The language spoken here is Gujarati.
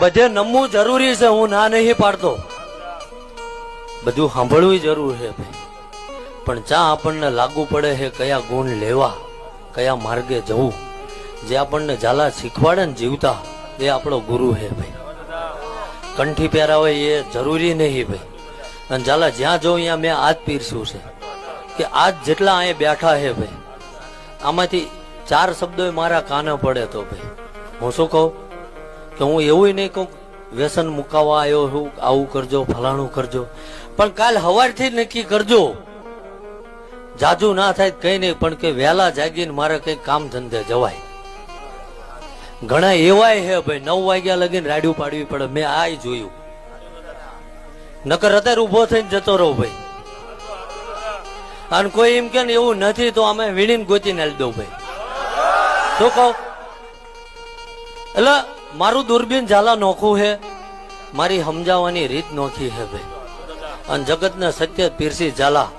બધે નમવું જરૂરી છે, હું ના નહીં પાડતો, બધું સાંભળવું જરૂર છે ભાઈ. પણ જ્યાં આપણને લાગુ પડે છે કયા ગુણ લેવા, કયા માર્ગે જવું, જે આપણને ઝાલા શીખવાડે ને જીવતા, એ આપણો ગુરુ છે ભાઈ. કંઠી પહેરા હોય એ જરૂરી નહીં ભાઈ. અને ઝાલા જ્યાં જોઉં ત્યાં મેં આજ પીરસ્યું છે કે આજ જેટલા અહીંયા બેઠા છે ભાઈ, આમાંથી 4 શબ્દો મારા કાને પડે તો ભાઈ હું શું કહું કે હું એવું નહીં કહું વ્યસન મુકાવા આવ્યો છું, આવું કરજો ફલાણું કરજો, પણ કાલ સવારથી નક્કી કરજો, જાજુ ના થાય કઈ નહીં, પણ કે વહેલા જાગીને મારે કઈ કામ ધંધે જવાય. ઘણા એવાય હે ભાઈ 9 વાગ્યા લગીને રાડ્યું પાડવી પડે, મેં આ જોયું. નકર અત્યારે ઉભો થઈને જતો રહો ભાઈ. અને કોઈ એમ કે એવું નથી તો અમે વીણીને ગોતીને હાલી દઉં ભાઈ. શું કહું? એટલે મારું દૂરબીન ઝાલા નોખું છે, મારી સમજાવવાની રીત નોખી છે ભાઈ. અને જગતને સત્ય પીરસી ઝાલા